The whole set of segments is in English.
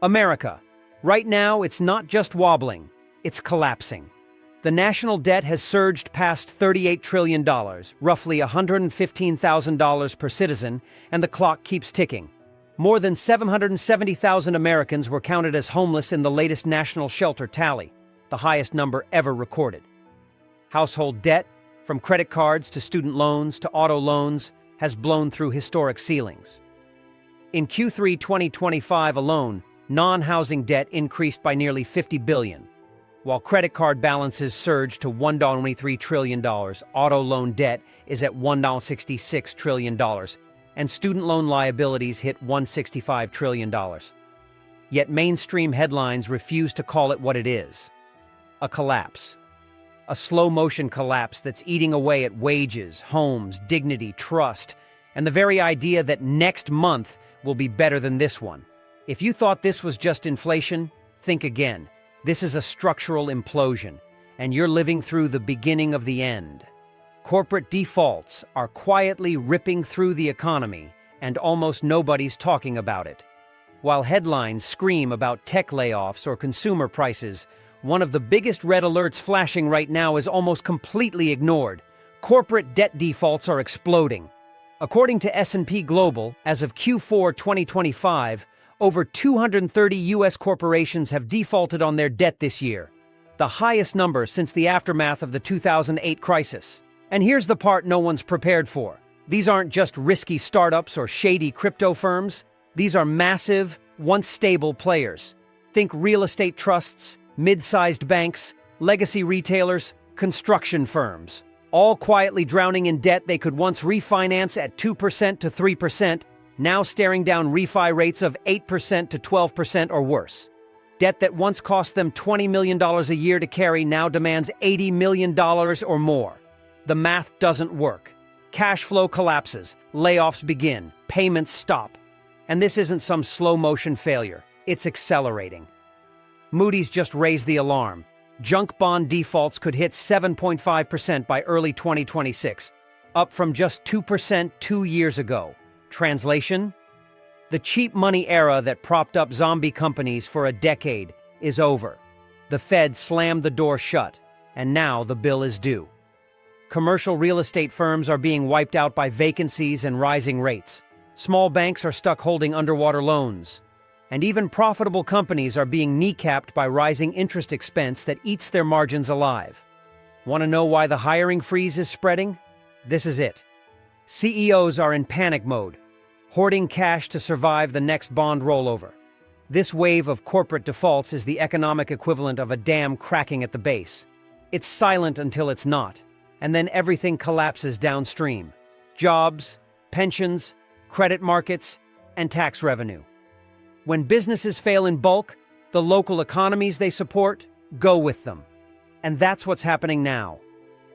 America. Right now, it's not just wobbling, it's collapsing. The national debt has surged past $38 trillion, roughly $115,000 per citizen, and the clock keeps ticking. More than 770,000 Americans were counted as homeless in the latest national shelter tally, the highest number ever recorded. Household debt, from credit cards to student loans to auto loans, has blown through historic ceilings. In Q3 2025 alone, non-housing debt increased by nearly $50 billion. While credit card balances surged to $1.23 trillion, auto loan debt is at $1.66 trillion, and student loan liabilities hit $165 trillion. Yet mainstream headlines refuse to call it what it is: a collapse. A slow-motion collapse that's eating away at wages, homes, dignity, trust, and the very idea that next month will be better than this one. If you thought this was just inflation, think again. This is a structural implosion, and you're living through the beginning of the end. Corporate defaults are quietly ripping through the economy, and almost nobody's talking about it. While headlines scream about tech layoffs or consumer prices, one of the biggest red alerts flashing right now is almost completely ignored. Corporate debt defaults are exploding. According to S&P Global, as of Q4 2025, over 230 U.S. corporations have defaulted on their debt this year, the highest number since the aftermath of the 2008 crisis. And here's the part no one's prepared for. These aren't just risky startups or shady crypto firms. These are massive, once stable players. Think real estate trusts, mid-sized banks, legacy retailers, construction firms, all quietly drowning in debt they could once refinance at 2% to 3%, now staring down refi rates of 8% to 12% or worse. Debt that once cost them $20 million a year to carry now demands $80 million or more. The math doesn't work. Cash flow collapses, layoffs begin, payments stop. And this isn't some slow-motion failure, it's accelerating. Moody's just raised the alarm. Junk bond defaults could hit 7.5% by early 2026, up from just 2% 2 years ago. Translation? The cheap money era that propped up zombie companies for a decade is over. The Fed slammed the door shut, and now the bill is due. Commercial real estate firms are being wiped out by vacancies and rising rates. Small banks are stuck holding underwater loans. And even profitable companies are being kneecapped by rising interest expense that eats their margins alive. Want to know why the hiring freeze is spreading? This is it. CEOs are in panic mode, hoarding cash to survive the next bond rollover. This wave of corporate defaults is the economic equivalent of a dam cracking at the base. It's silent until it's not, and then everything collapses downstream. Jobs, pensions, credit markets, and tax revenue. When businesses fail in bulk, the local economies they support go with them. And that's what's happening now,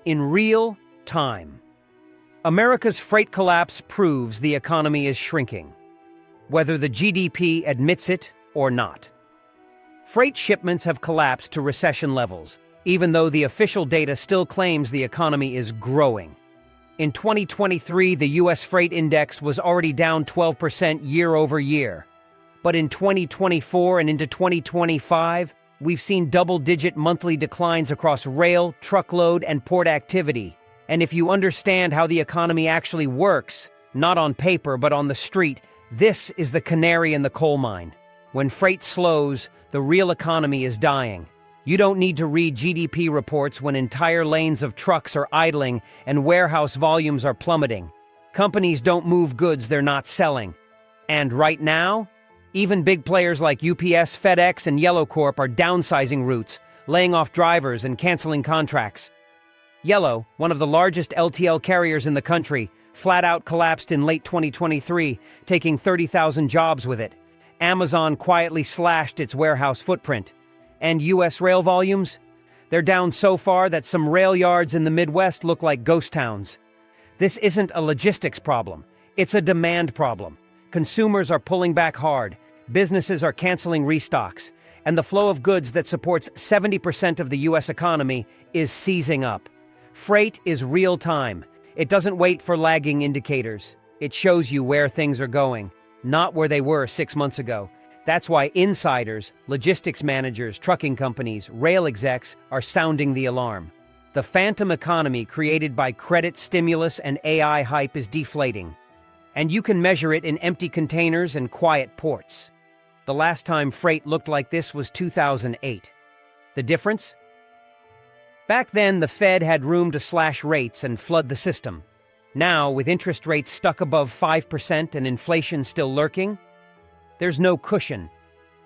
in real time. America's freight collapse proves the economy is shrinking, whether the GDP admits it or not. Freight shipments have collapsed to recession levels, even though the official data still claims the economy is growing. In 2023, the U.S. freight index was already down 12% year over year. But in 2024 and into 2025, we've seen double-digit monthly declines across rail, truckload, and port activity. And if you understand how the economy actually works, not on paper but on the street, this is the canary in the coal mine. When freight slows, the real economy is dying. You don't need to read GDP reports when entire lanes of trucks are idling and warehouse volumes are plummeting. Companies don't move goods they're not selling. And right now, even big players like UPS, FedEx, and Yellow Corp are downsizing routes, laying off drivers and canceling contracts. Yellow, one of the largest LTL carriers in the country, flat out collapsed in late 2023, taking 30,000 jobs with it. Amazon quietly slashed its warehouse footprint. And U.S. rail volumes? They're down so far that some rail yards in the Midwest look like ghost towns. This isn't a logistics problem. It's a demand problem. Consumers are pulling back hard. Businesses are canceling restocks. And the flow of goods that supports 70% of the U.S. economy is seizing up. Freight is real time. It doesn't wait for lagging indicators. It shows you where things are going, not where they were 6 months ago. That's why insiders, logistics managers, trucking companies, rail execs are sounding the alarm. The phantom economy created by credit stimulus and AI hype is deflating. And you can measure it in empty containers and quiet ports. The last time freight looked like this was 2008. The difference? Back then, the Fed had room to slash rates and flood the system. Now, with interest rates stuck above 5% and inflation still lurking, there's no cushion.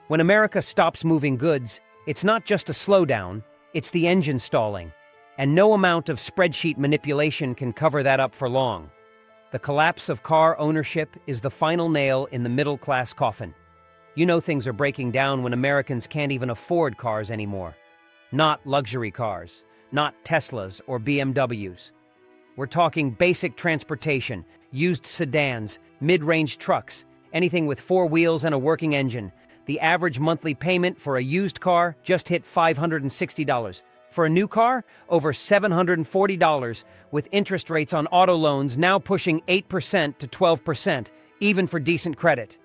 When America stops moving goods, it's not just a slowdown, it's the engine stalling. And no amount of spreadsheet manipulation can cover that up for long. The collapse of car ownership is the final nail in the middle-class coffin. You know things are breaking down when Americans can't even afford cars anymore. Not luxury cars, not Teslas or BMWs. We're talking basic transportation, used sedans, mid-range trucks, anything with 4 wheels and a working engine. The average monthly payment for a used car just hit $560. For a new car, over $740, with interest rates on auto loans now pushing 8% to 12%, even for decent credit.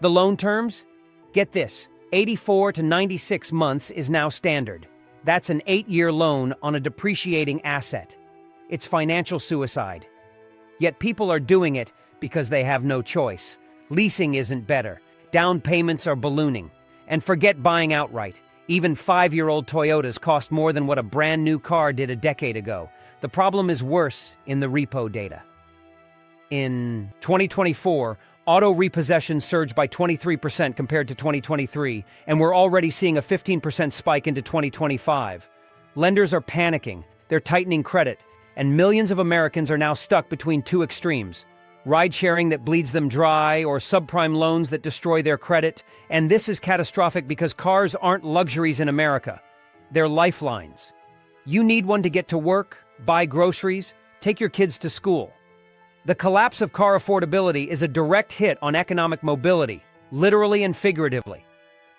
The loan terms? Get this, 84 to 96 months is now standard. That's an 8-year loan on a depreciating asset. It's financial suicide. Yet people are doing it because they have no choice. Leasing isn't better. Down payments are ballooning. And forget buying outright. Even 5-year-old Toyotas cost more than what a brand new car did a decade ago. The problem is worse in the repo data. In 2024, auto repossessions surged by 23% compared to 2023, and we're already seeing a 15% spike into 2025. Lenders are panicking, they're tightening credit, and millions of Americans are now stuck between two extremes. Ride-sharing that bleeds them dry, or subprime loans that destroy their credit. And this is catastrophic because cars aren't luxuries in America. They're lifelines. You need one to get to work, buy groceries, take your kids to school. The collapse of car affordability is a direct hit on economic mobility, literally and figuratively.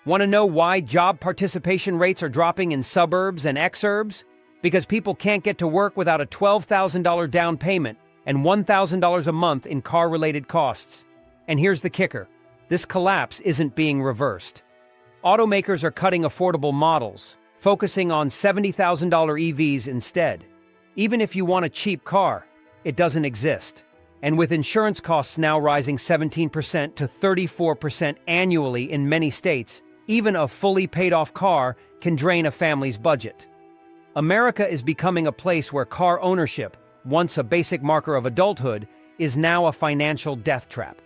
Want to know why job participation rates are dropping in suburbs and exurbs? Because people can't get to work without a $12,000 down payment and $1,000 a month in car-related costs. And here's the kicker. This collapse isn't being reversed. Automakers are cutting affordable models, focusing on $70,000 EVs instead. Even if you want a cheap car, it doesn't exist. And with insurance costs now rising 17% to 34% annually in many states, even a fully paid-off car can drain a family's budget. America is becoming a place where car ownership, once a basic marker of adulthood, is now a financial death trap.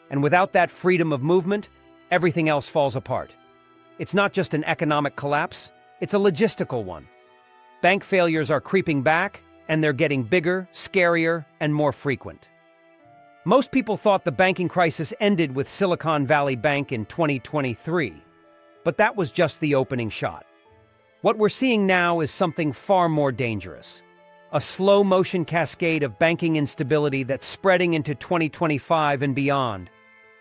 And without that freedom of movement, everything else falls apart. It's not just an economic collapse, it's a logistical one. Bank failures are creeping back, and they're getting bigger, scarier, and more frequent. Most people thought the banking crisis ended with Silicon Valley Bank in 2023, but that was just the opening shot. What we're seeing now is something far more dangerous. A slow-motion cascade of banking instability that's spreading into 2025 and beyond.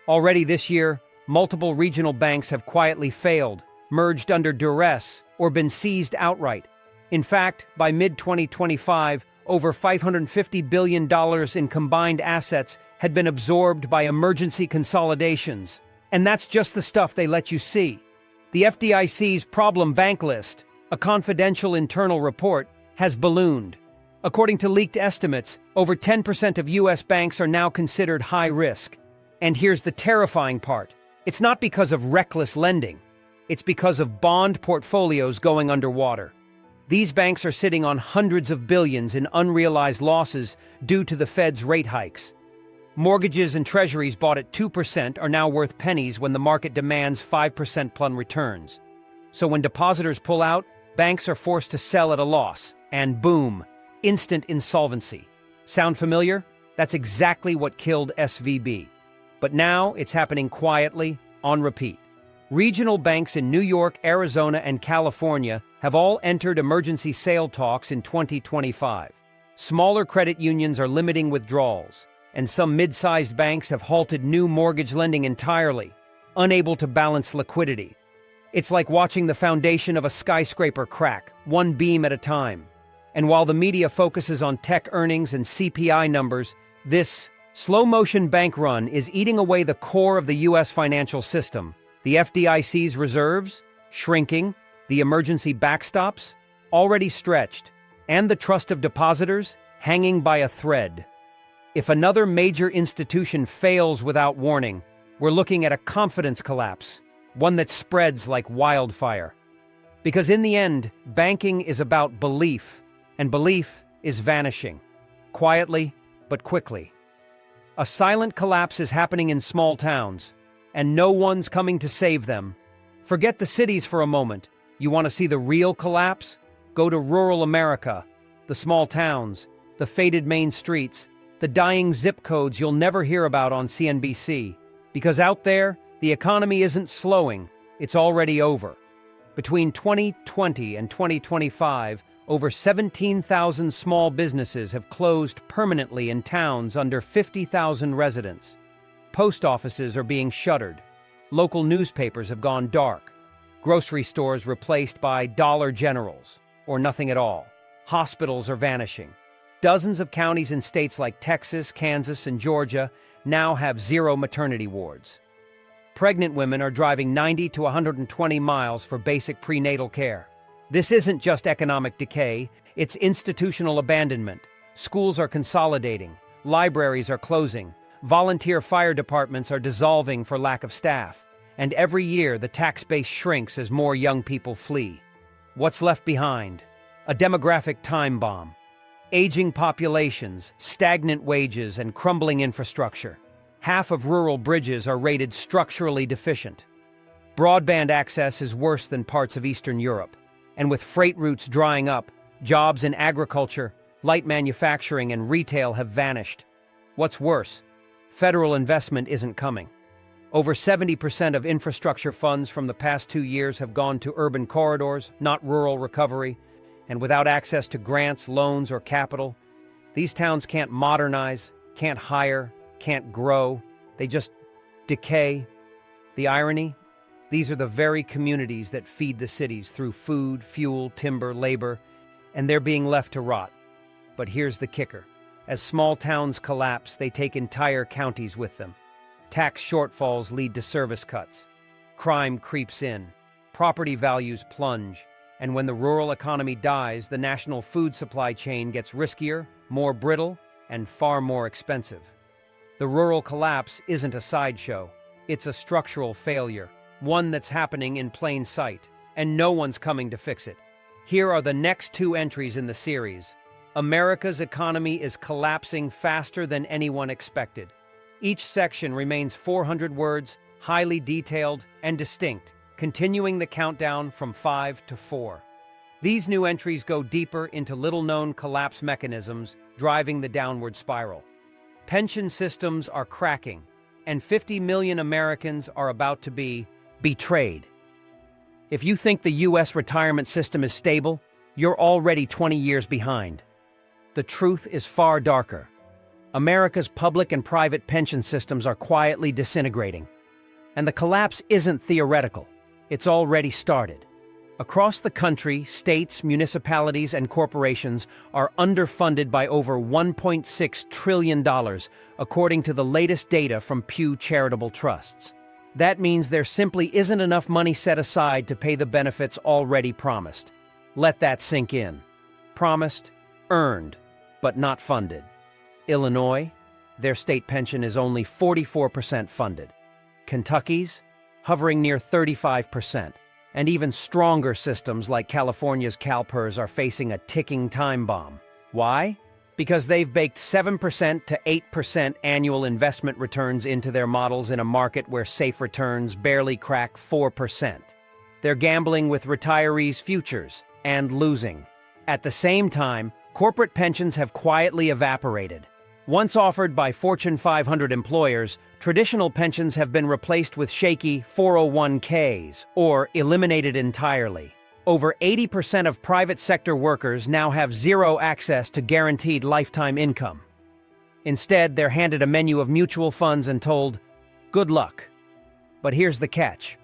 Already this year, multiple regional banks have quietly failed, merged under duress, or been seized outright. In fact, by mid-2025, over $550 billion in combined assets had been absorbed by emergency consolidations. And that's just the stuff they let you see. The FDIC's problem bank list, a confidential internal report, has ballooned. According to leaked estimates, over 10% of U.S. banks are now considered high risk. And here's the terrifying part. It's not because of reckless lending. It's because of bond portfolios going underwater. These banks are sitting on hundreds of billions in unrealized losses due to the Fed's rate hikes. Mortgages and treasuries bought at 2% are now worth pennies when the market demands 5% plus returns. So when depositors pull out, banks are forced to sell at a loss, and boom, instant insolvency. Sound familiar? That's exactly what killed SVB. But now it's happening quietly, on repeat. Regional banks in New York, Arizona, and California have all entered emergency sale talks in 2025. Smaller credit unions are limiting withdrawals, and some mid-sized banks have halted new mortgage lending entirely, unable to balance liquidity. It's like watching the foundation of a skyscraper crack, one beam at a time. And while the media focuses on tech earnings and CPI numbers, this slow-motion bank run is eating away the core of the U.S. financial system, The FDIC's reserves, shrinking, the emergency backstops, already stretched, and the trust of depositors, hanging by a thread. If another major institution fails without warning, we're looking at a confidence collapse, one that spreads like wildfire. Because in the end, banking is about belief, and belief is vanishing, quietly but quickly. A silent collapse is happening in small towns, and no one's coming to save them. Forget the cities for a moment. You want to see the real collapse? Go to rural America, the small towns, the faded main streets, the dying zip codes you'll never hear about on CNBC. Because out there, the economy isn't slowing, it's already over. Between 2020 and 2025, over 17,000 small businesses have closed permanently in towns under 50,000 residents. Post offices are being shuttered. Local newspapers have gone dark. Grocery stores replaced by Dollar Generals, or nothing at all. Hospitals are vanishing. Dozens of counties in states like Texas, Kansas, and Georgia now have zero maternity wards. Pregnant women are driving 90 to 120 miles for basic prenatal care. This isn't just economic decay, it's institutional abandonment. Schools are consolidating, libraries are closing, volunteer fire departments are dissolving for lack of staff, and every year the tax base shrinks as more young people flee. What's left behind? A demographic time bomb. Aging populations, stagnant wages, and crumbling infrastructure. Half of rural bridges are rated structurally deficient. Broadband access is worse than parts of Eastern Europe. And with freight routes drying up, jobs in agriculture, light manufacturing, and retail have vanished. What's worse, federal investment isn't coming. Over 70% of infrastructure funds from the past 2 years have gone to urban corridors, not rural recovery. And without access to grants, loans, or capital, these towns can't modernize, can't hire, can't grow. They just decay. The irony? These are the very communities that feed the cities through food, fuel, timber, labor, and they're being left to rot. But here's the kicker. As small towns collapse, they take entire counties with them. Tax shortfalls lead to service cuts. Crime creeps in. Property values plunge. And when the rural economy dies, the national food supply chain gets riskier, more brittle, and far more expensive. The rural collapse isn't a sideshow. It's a structural failure. One that's happening in plain sight, and no one's coming to fix it. Here are the next 2 entries in the series. America's economy is collapsing faster than anyone expected. Each section remains 400 words, highly detailed and distinct, continuing the countdown from 5 to 4. These new entries go deeper into little-known collapse mechanisms driving the downward spiral. Pension systems are cracking, and 50 million Americans are about to be betrayed. If you think the U.S. retirement system is stable, you're already 20 years behind. The truth is far darker. America's public and private pension systems are quietly disintegrating. And the collapse isn't theoretical. It's already started. Across the country, states, municipalities, and corporations are underfunded by over $1.6 trillion, according to the latest data from Pew Charitable Trusts. That means there simply isn't enough money set aside to pay the benefits already promised. Let that sink in. Promised, earned, but not funded. Illinois, their state pension is only 44% funded. Kentucky's, hovering near 35%. And even stronger systems like California's CalPERS are facing a ticking time bomb. Why? Because they've baked 7% to 8% annual investment returns into their models in a market where safe returns barely crack 4%. They're gambling with retirees' futures and losing. At the same time, corporate pensions have quietly evaporated. Once offered by Fortune 500 employers, traditional pensions have been replaced with shaky 401ks, or eliminated entirely. Over 80% of private sector workers now have zero access to guaranteed lifetime income. Instead, they're handed a menu of mutual funds and told, "Good luck." But here's the catch.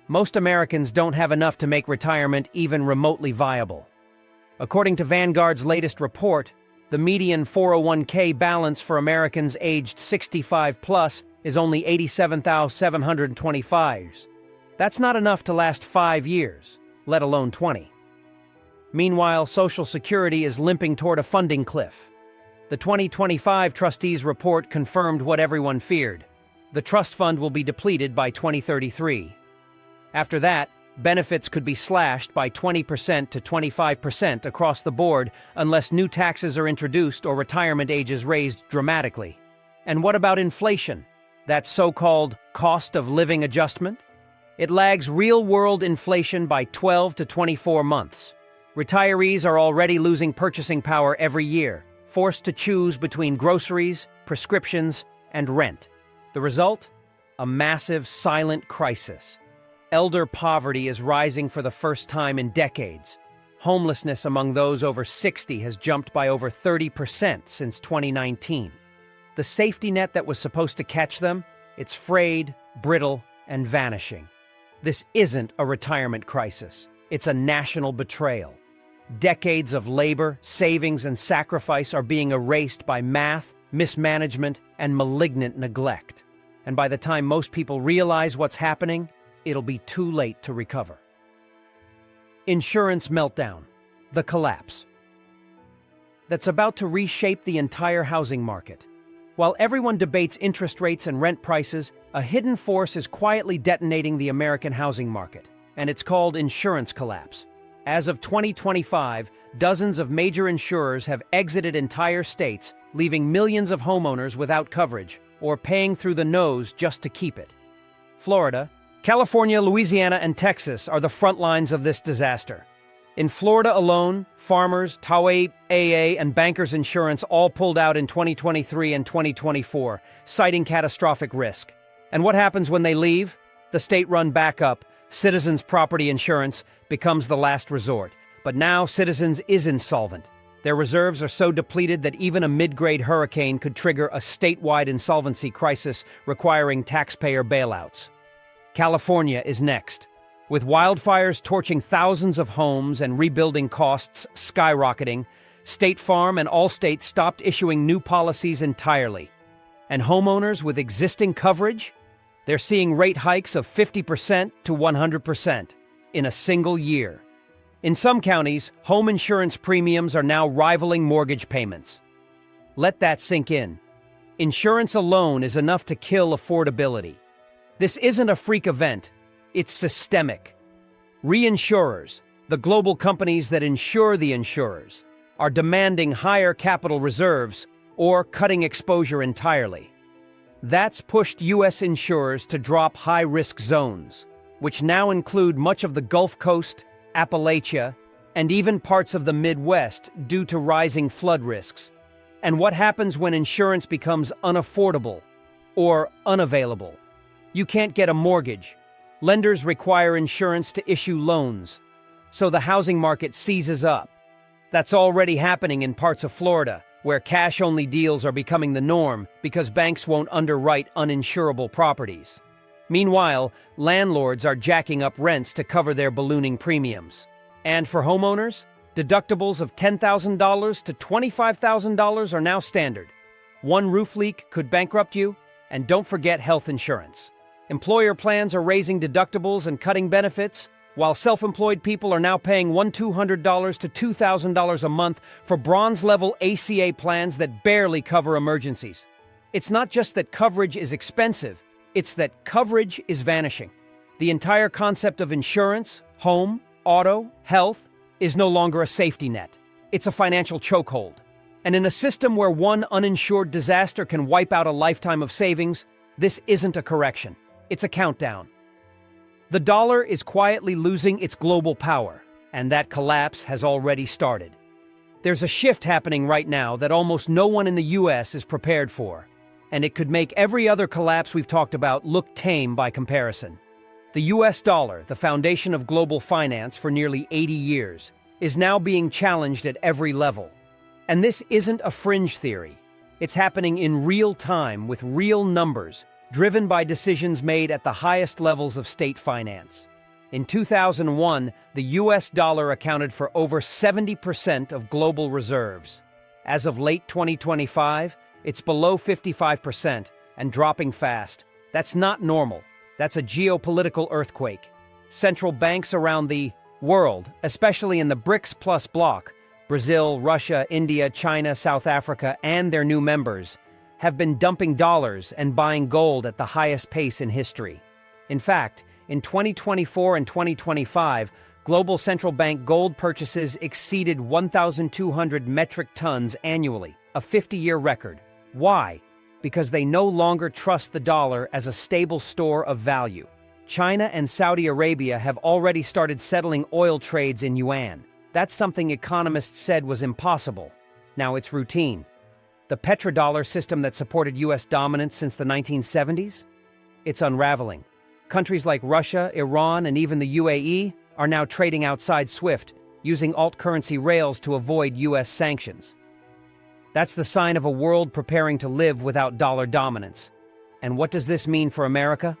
Most Americans don't have enough to make retirement even remotely viable. According to Vanguard's latest report, the median 401k balance for Americans aged 65 plus is only $87,725. That's not enough to last 5 years, let alone 20. Meanwhile, Social Security is limping toward a funding cliff. The 2025 trustees' report confirmed what everyone feared. The trust fund will be depleted by 2033. After that, benefits could be slashed by 20% to 25% across the board unless new taxes are introduced or retirement ages raised dramatically. And what about inflation? That so-called cost of living adjustment? It lags real-world inflation by 12 to 24 months. Retirees are already losing purchasing power every year, forced to choose between groceries, prescriptions, and rent. The result? A massive silent crisis. Elder poverty is rising for the first time in decades. Homelessness among those over 60 has jumped by over 30% since 2019. The safety net that was supposed to catch them, it's frayed, brittle, and vanishing. This isn't a retirement crisis. It's a national betrayal. Decades of labor, savings, and sacrifice are being erased by math, mismanagement, and malignant neglect. And by the time most people realize what's happening, it'll be too late to recover. Insurance meltdown, the collapse. That's about to reshape the entire housing market. While everyone debates interest rates and rent prices, a hidden force is quietly detonating the American housing market, and it's called insurance collapse. As of 2025, dozens of major insurers have exited entire states, leaving millions of homeowners without coverage or paying through the nose just to keep it. Florida, California, Louisiana, and Texas are the front lines of this disaster. In Florida alone, Farmers, Toway, AA, and Bankers Insurance all pulled out in 2023 and 2024, citing catastrophic risk. And what happens when they leave? The state-run backup, Citizens Property Insurance, becomes the last resort. But now Citizens is insolvent. Their reserves are so depleted that even a mid-grade hurricane could trigger a statewide insolvency crisis requiring taxpayer bailouts. California is next. With wildfires torching thousands of homes and rebuilding costs skyrocketing, State Farm and Allstate stopped issuing new policies entirely. And homeowners with existing coverage? They're seeing rate hikes of 50% to 100% in a single year. In some counties, home insurance premiums are now rivaling mortgage payments. Let that sink in. Insurance alone is enough to kill affordability. This isn't a freak event, it's systemic. Reinsurers, the global companies that insure the insurers, are demanding higher capital reserves or cutting exposure entirely. That's pushed U.S. insurers to drop high-risk zones, which now include much of the Gulf Coast, Appalachia, and even parts of the Midwest due to rising flood risks. And what happens when insurance becomes unaffordable or unavailable? You can't get a mortgage. Lenders require insurance to issue loans, so the housing market seizes up. That's already happening in parts of Florida, where cash-only deals are becoming the norm because banks won't underwrite uninsurable properties. Meanwhile, landlords are jacking up rents to cover their ballooning premiums. And for homeowners, deductibles of $10,000 to $25,000 are now standard. One roof leak could bankrupt you, and don't forget health insurance. Employer plans are raising deductibles and cutting benefits, while self-employed people are now paying $1,200 to $2,000 a month for bronze-level ACA plans that barely cover emergencies. It's not just that coverage is expensive, it's that coverage is vanishing. The entire concept of insurance, home, auto, health, is no longer a safety net. It's a financial chokehold. And in a system where one uninsured disaster can wipe out a lifetime of savings, this isn't a correction. It's a countdown. The dollar is quietly losing its global power, and that collapse has already started. There's a shift happening right now that almost no one in the U.S. is prepared for, and it could make every other collapse we've talked about look tame by comparison. The U.S. dollar, the foundation of global finance for nearly 80 years, is now being challenged at every level. And this isn't a fringe theory. It's happening in real time with real numbers, driven by decisions made at the highest levels of state finance. In 2001, the U.S. dollar accounted for over 70% of global reserves. As of late 2025, it's below 55% and dropping fast. That's not normal. That's a geopolitical earthquake. Central banks around the world, especially in the BRICS plus bloc, Brazil, Russia, India, China, South Africa, and their new members, have been dumping dollars and buying gold at the highest pace in history. In fact, in 2024 and 2025, global central bank gold purchases exceeded 1,200 metric tons annually, a 50-year record. Why? Because they no longer trust the dollar as a stable store of value. China and Saudi Arabia have already started settling oil trades in yuan. That's something economists said was impossible. Now it's routine. The petrodollar system that supported U.S. dominance since the 1970s? It's unraveling. Countries like Russia, Iran, and even the UAE are now trading outside SWIFT, using alt-currency rails to avoid U.S. sanctions. That's the sign of a world preparing to live without dollar dominance. And what does this mean for America?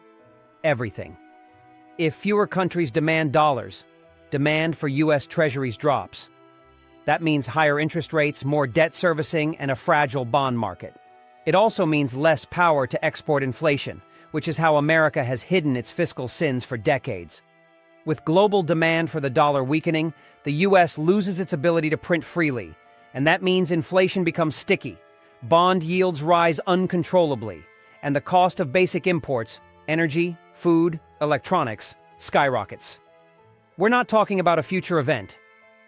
Everything. If fewer countries demand dollars, demand for U.S. treasuries drops. That means higher interest rates, more debt servicing, and a fragile bond market. It also means less power to export inflation, which is how America has hidden its fiscal sins for decades. With global demand for the dollar weakening, the U.S. loses its ability to print freely, and that means inflation becomes sticky, bond yields rise uncontrollably, and the cost of basic imports, energy, food, electronics, skyrockets. We're not talking about a future event.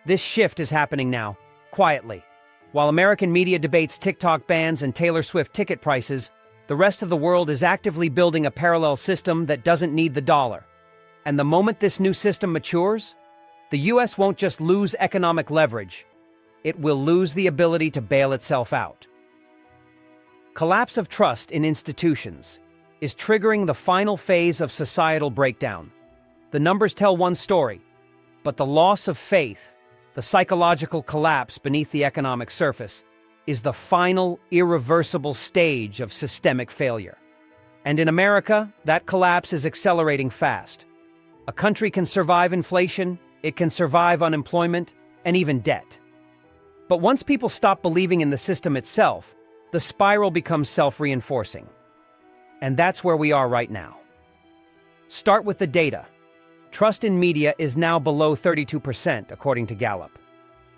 This shift is happening now, quietly. While American media debates TikTok bans and Taylor Swift ticket prices, the rest of the world is actively building a parallel system that doesn't need the dollar. And the moment this new system matures, the U.S. won't just lose economic leverage, it will lose the ability to bail itself out. Collapse of trust in institutions is triggering the final phase of societal breakdown. The numbers tell one story, but the loss of faith, the psychological collapse beneath the economic surface, is the final, irreversible stage of systemic failure. And in America, that collapse is accelerating fast. A country can survive inflation, it can survive unemployment, and even debt. But once people stop believing in the system itself, the spiral becomes self-reinforcing. And that's where we are right now. Start with the data. Trust in media is now below 32%, according to Gallup.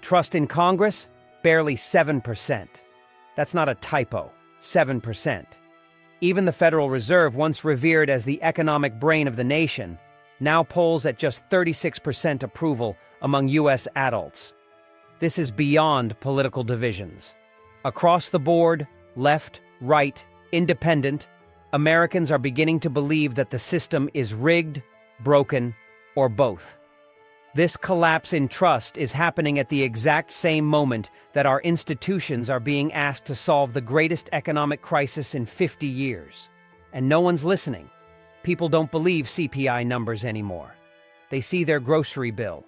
Trust in Congress? Barely 7%. That's not a typo, 7%. Even the Federal Reserve, once revered as the economic brain of the nation, now polls at just 36% approval among U.S. adults. This is beyond political divisions. Across the board, left, right, independent, Americans are beginning to believe that the system is rigged, broken, or both. This collapse in trust is happening at the exact same moment that our institutions are being asked to solve the greatest economic crisis in 50 years. And no one's listening. People don't believe CPI numbers anymore. They see their grocery bill.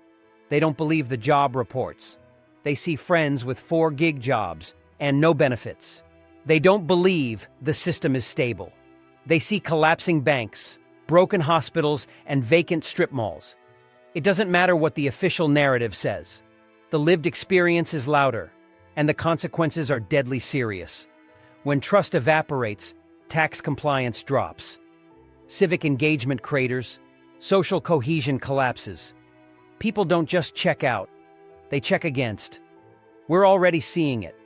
They don't believe the job reports. They see friends with 4-gig jobs and no benefits. They don't believe the system is stable. They see collapsing banks, broken hospitals, and vacant strip malls. It doesn't matter what the official narrative says. The lived experience is louder, and the consequences are deadly serious. When trust evaporates, tax compliance drops. Civic engagement craters, social cohesion collapses. People don't just check out, they check against. We're already seeing it.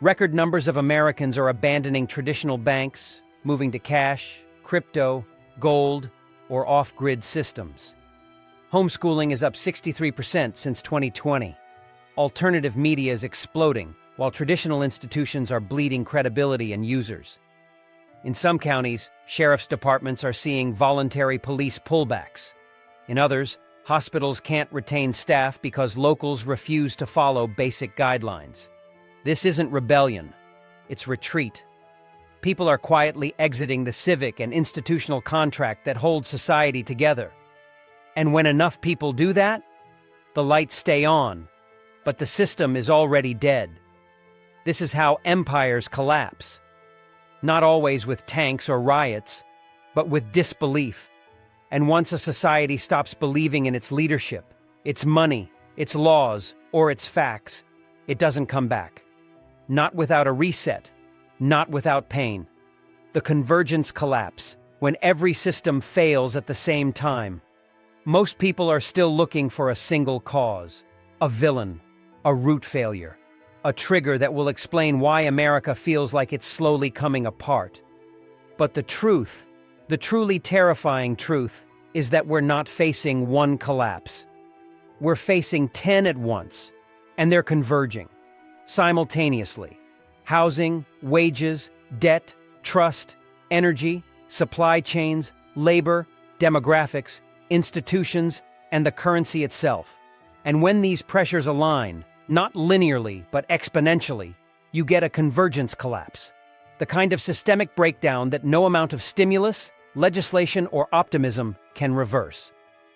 Record numbers of Americans are abandoning traditional banks, moving to cash, crypto, gold, or off-grid systems. Homeschooling is up 63% since 2020. Alternative media is exploding, while traditional institutions are bleeding credibility and users. In some counties, sheriff's departments are seeing voluntary police pullbacks. In others, hospitals can't retain staff because locals refuse to follow basic guidelines. This isn't rebellion, it's retreat. People are quietly exiting the civic and institutional contract that holds society together. And when enough people do that, the lights stay on, but the system is already dead. This is how empires collapse. Not always with tanks or riots, but with disbelief. And once a society stops believing in its leadership, its money, its laws, or its facts, it doesn't come back. Not without a reset, not without pain. The convergence collapse, when every system fails at the same time. Most people are still looking for a single cause, a villain, a root failure, a trigger that will explain why America feels like it's slowly coming apart. But the truth, the truly terrifying truth, is that we're not facing one collapse. We're facing 10 at once, and they're converging, simultaneously. Housing, wages, debt, trust, energy, supply chains, labor, demographics, institutions, and the currency itself. And when these pressures align, not linearly but exponentially, you get a convergence collapse, the kind of systemic breakdown that no amount of stimulus, legislation, or optimism can reverse.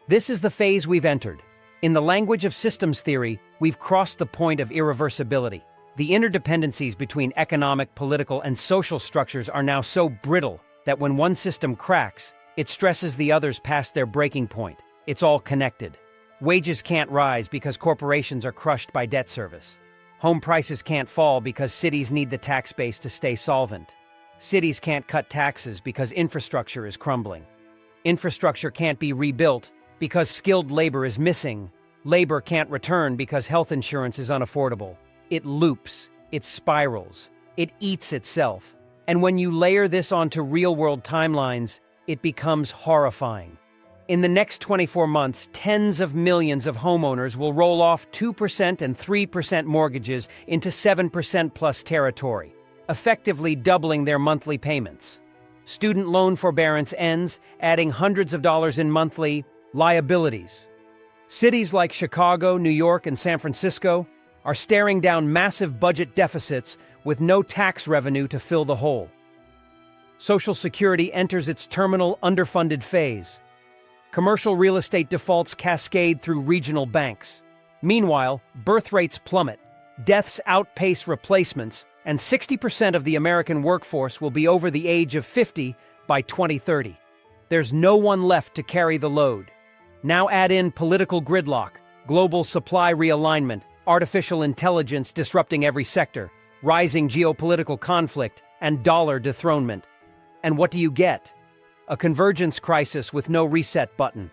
This is the phase we've entered. In the language of systems theory, we've crossed the point of irreversibility. The interdependencies between economic, political, and social structures are now so brittle that when one system cracks, it stresses the others past their breaking point. It's all connected. Wages can't rise because corporations are crushed by debt service. Home prices can't fall because cities need the tax base to stay solvent. Cities can't cut taxes because infrastructure is crumbling. Infrastructure can't be rebuilt because skilled labor is missing. Labor can't return because health insurance is unaffordable. It loops, it spirals, it eats itself. And when you layer this onto real-world timelines, it becomes horrifying. In the next 24 months, tens of millions of homeowners will roll off 2% and 3% mortgages into 7% plus territory, effectively doubling their monthly payments. Student loan forbearance ends, adding hundreds of dollars in monthly liabilities. Cities like Chicago, New York, and San Francisco are staring down massive budget deficits with no tax revenue to fill the hole. Social Security enters its terminal underfunded phase. Commercial real estate defaults cascade through regional banks. Meanwhile, birth rates plummet, deaths outpace replacements, and 60% of the American workforce will be over the age of 50 by 2030. There's no one left to carry the load. Now add in political gridlock, global supply realignment, artificial intelligence disrupting every sector, rising geopolitical conflict, and dollar dethronement. And what do you get? A convergence crisis with no reset button.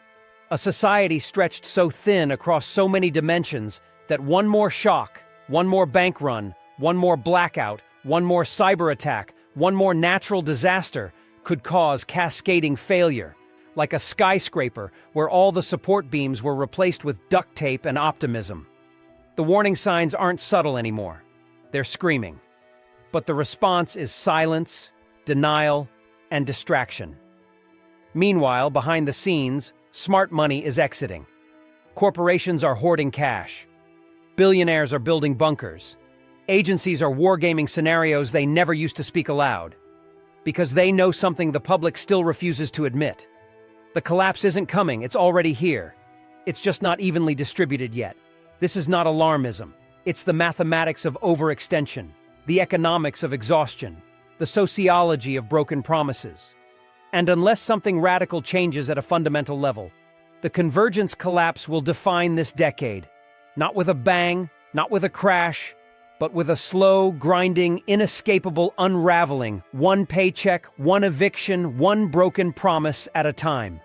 A society stretched so thin across so many dimensions that one more shock, one more bank run, one more blackout, one more cyber attack, one more natural disaster could cause cascading failure, like a skyscraper where all the support beams were replaced with duct tape and optimism. The warning signs aren't subtle anymore. They're screaming. But the response is silence, denial, and distraction. Meanwhile, behind the scenes, smart money is exiting. Corporations are hoarding cash. Billionaires are building bunkers. Agencies are wargaming scenarios they never used to speak aloud, because they know something the public still refuses to admit. The collapse isn't coming, it's already here. It's just not evenly distributed yet. This is not alarmism. It's the mathematics of overextension, the economics of exhaustion, the sociology of broken promises. And unless something radical changes at a fundamental level, the convergence collapse will define this decade. Not with a bang, not with a crash, but with a slow, grinding, inescapable unraveling, one paycheck, one eviction, one broken promise at a time.